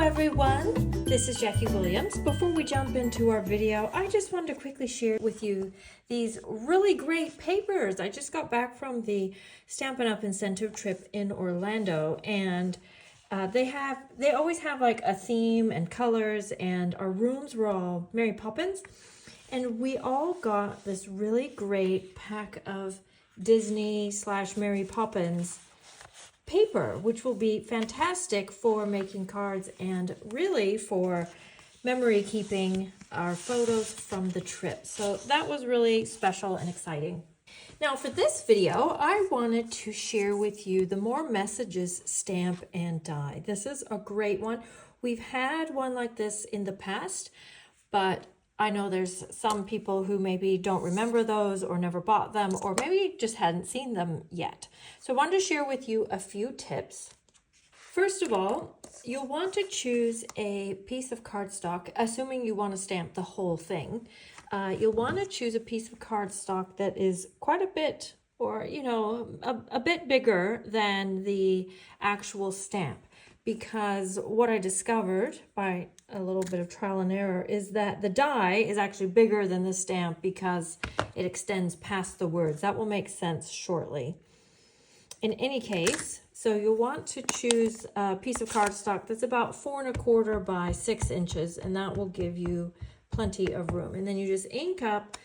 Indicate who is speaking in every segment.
Speaker 1: everyone, this is Jackie Williams. Before we jump into our video, I just wanted to quickly share with you these really great papers. I just got back from the Stampin' Up! Incentive trip in Orlando, and they always have like a theme and colors, and our rooms were all Mary Poppins, and we all got this really great pack of Disney / Mary Poppins paper, which will be fantastic for making cards and really for memory keeping our photos from the trip. So that was really special and exciting. Now for this video, I wanted to share with you the More Messages stamp and die. This is a great one. We've had one like this in the past, but I know there's some people who maybe don't remember those or never bought them or maybe just hadn't seen them yet. So I wanted to share with you a few tips. First of all, you'll want to choose a piece of cardstock, assuming you want to stamp the whole thing. You'll want to choose a piece of cardstock that is quite a bit, or a bit bigger than the actual stamp. Because what I discovered by a little bit of trial and error is that the die is actually bigger than the stamp because it extends past the words. That will make sense shortly. In any case, so you'll want to choose a piece of cardstock that's about 4 1/4 by 6 inches, and that will give you plenty of room. And then you just ink up,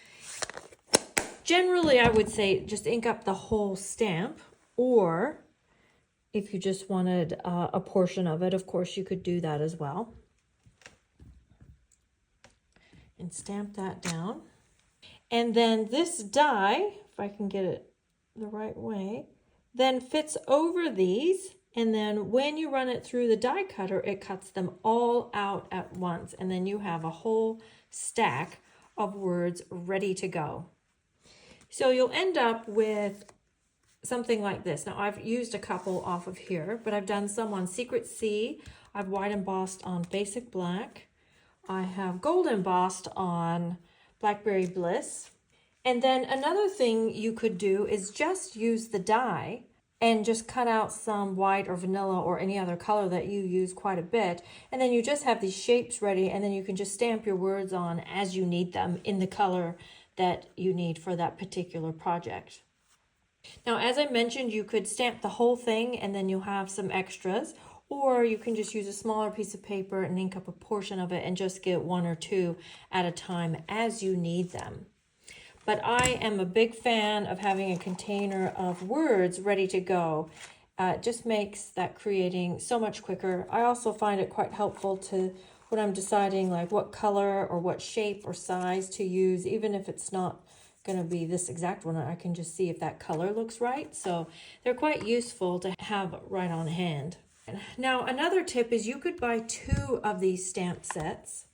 Speaker 1: generally I would say just ink up the whole stamp, or if you just wanted a portion of it, of course, you could do that as well. And stamp that down. And then this die, if I can get it the right way, then fits over these. And then when you run it through the die cutter, it cuts them all out at once. And then you have a whole stack of words ready to go. So you'll end up with something like this. Now I've used a couple off of here, but I've done some on Secret Sea. I've white embossed on Basic Black. I have gold embossed on Blackberry Bliss. And then another thing you could do is just use the die and just cut out some white or vanilla or any other color that you use quite a bit. And then you just have these shapes ready, and then you can just stamp your words on as you need them in the color that you need for that particular project. Now, as I mentioned, you could stamp the whole thing and then you'll have some extras, or you can just use a smaller piece of paper and ink up a portion of it and just get 1 or 2 at a time as you need them. But I am a big fan of having a container of words ready to go. It just makes that creating so much quicker. I also find it quite helpful to when I'm deciding like what color or what shape or size to use, even if it's not going to be this exact one, I can just see if that color looks right. So they're quite useful to have right on hand. Now another tip is you could buy 2 of these stamp sets,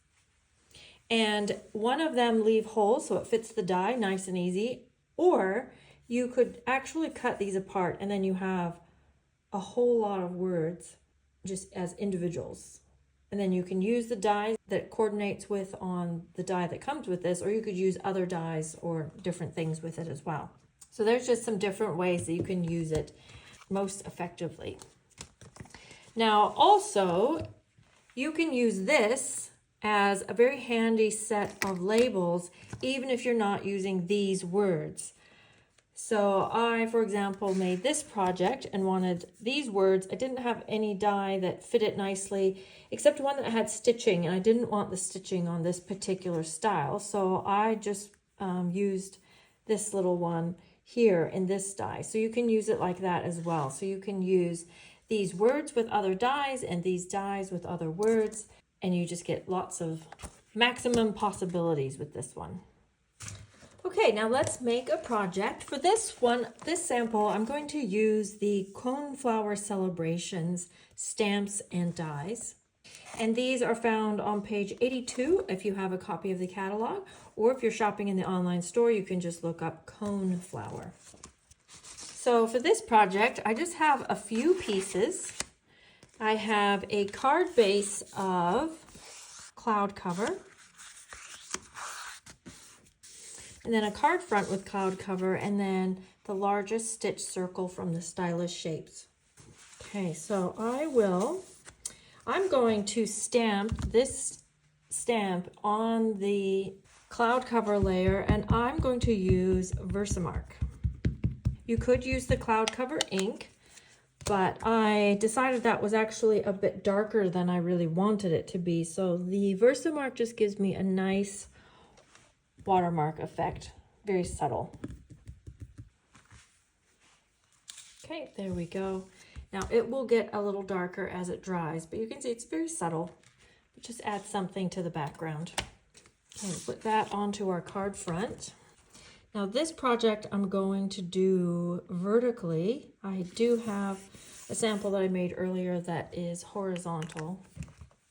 Speaker 1: and one of them leave holes so it fits the die nice and easy, or you could actually cut these apart and then you have a whole lot of words just as individuals. And then you can use the die that coordinates with on the die that comes with this, or you could use other dies or different things with it as well. So there's just some different ways that you can use it most effectively. Now also, you can use this as a very handy set of labels, even if you're not using these words. So I, for example, made this project and wanted these words. I didn't have any die that fit it nicely, except one that had stitching, and I didn't want the stitching on this particular style. So I just used this little one here in this die. So you can use it like that as well. So you can use these words with other dies and these dies with other words, and you just get lots of maximum possibilities with this one. Okay, now let's make a project. For this one, this sample, I'm going to use the Coneflower Celebrations stamps and dies. And these are found on page 82 if you have a copy of the catalog, or if you're shopping in the online store, you can just look up Coneflower. So for this project, I just have a few pieces. I have a card base of cloud cover, and then a card front with cloud cover, and then the largest stitch circle from the Stylish Shapes. Okay, so I'm going to stamp this stamp on the cloud cover layer, and I'm going to use Versamark. You could use the cloud cover ink, but I decided that was actually a bit darker than I really wanted it to be. So the Versamark just gives me a nice watermark effect, very subtle. Okay, there we go. Now it will get a little darker as it dries, but you can see it's very subtle. It just adds something to the background. Okay, we'll put that onto our card front. Now this project I'm going to do vertically. I do have a sample that I made earlier that is horizontal.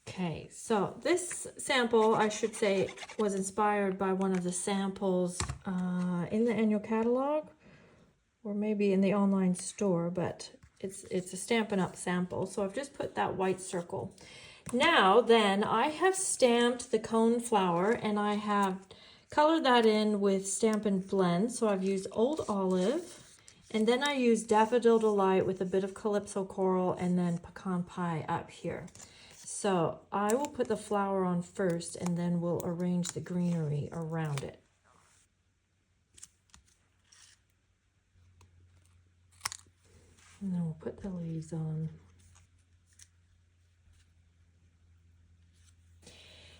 Speaker 1: Okay, so this sample, I should say, was inspired by one of the samples in the annual catalog, or maybe in the online store, but it's a Stampin' Up! Sample. So I've just put that white circle. Now then, I have stamped the cone flower, and I have colored that in with Stampin' Blend. So I've used Old Olive, and then I used Daffodil Delight with a bit of Calypso Coral, and then Pecan Pie up here. So I will put the flower on first, and then we'll arrange the greenery around it. And then we'll put the leaves on.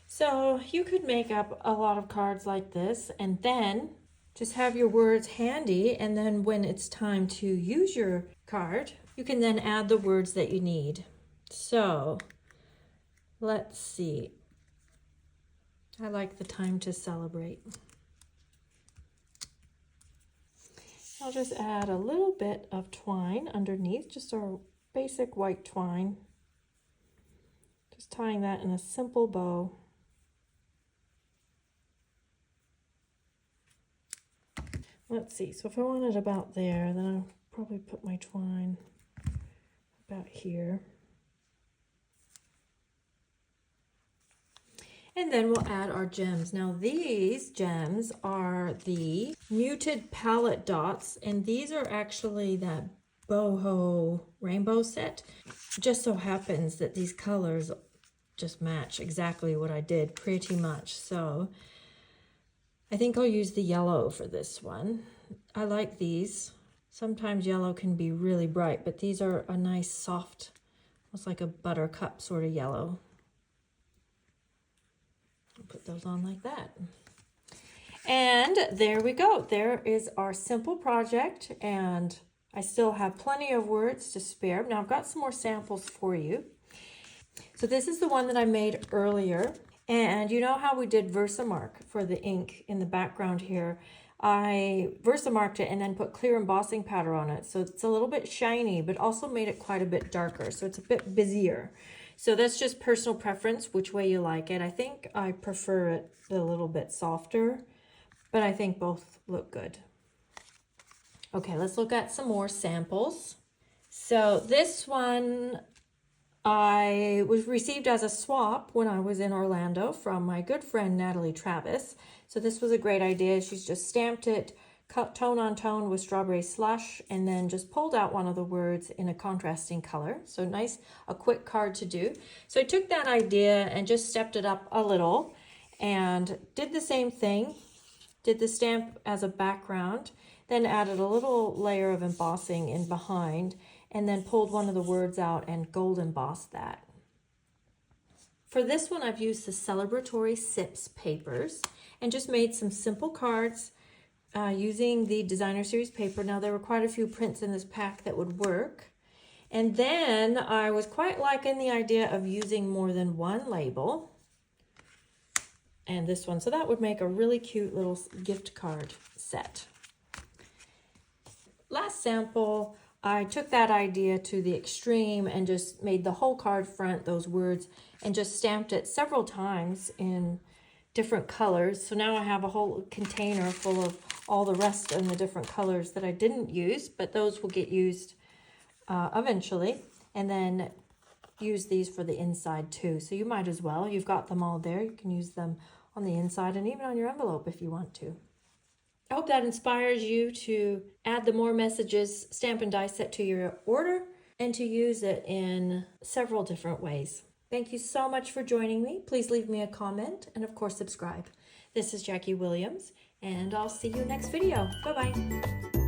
Speaker 1: So you could make up a lot of cards like this, and then just have your words handy, and then when it's time to use your card, you can then add the words that you need. So let's see. I like the time to celebrate. I'll just add a little bit of twine underneath, just our basic white twine. Just tying that in a simple bow. Let's see, so if I want it about there, then I'll probably put my twine about here. And then we'll add our gems. Now these gems are the muted palette dots, and these are actually that boho rainbow set. Just so happens that these colors just match exactly what I did pretty much. So I think I'll use the yellow for this one. I like these. Sometimes yellow can be really bright, but these are a nice soft, almost like a buttercup sort of yellow. I'll put those on like that. And there we go. There is our simple project, and I still have plenty of words to spare. Now I've got some more samples for you. So this is the one that I made earlier. And you know how we did Versamark for the ink in the background here? I Versamarked it and then put clear embossing powder on it. So it's a little bit shiny, but also made it quite a bit darker. So it's a bit busier. So that's just personal preference, which way you like it. I think I prefer it a little bit softer, but I think both look good. Okay, let's look at some more samples. So this one I was received as a swap when I was in Orlando from my good friend Natalie Travis. So this was a great idea. She's just stamped it cut tone on tone with Strawberry Slush, and then just pulled out one of the words in a contrasting color. So nice, a quick card to do. So I took that idea and just stepped it up a little and did the same thing. Did the stamp as a background, then added a little layer of embossing in behind, and then pulled one of the words out and gold embossed that. For this one, I've used the Celebratory Sips papers and just made some simple cards using the Designer Series paper. Now, there were quite a few prints in this pack that would work. And then I was quite liking the idea of using more than one label. And this one, so that would make a really cute little gift card set. Last sample, I took that idea to the extreme and just made the whole card front, those words, and just stamped it several times in different colors. So now I have a whole container full of all the rest in the different colors that I didn't use, but those will get used eventually. And then use these for the inside too. So you might as well. You've got them all there. You can use them on the inside and even on your envelope if you want to. I hope that inspires you to add the More Messages stamp and die set to your order and to use it in several different ways. Thank you so much for joining me. Please leave me a comment and of course subscribe. This is Jackie Williams and I'll see you next video. Bye-bye.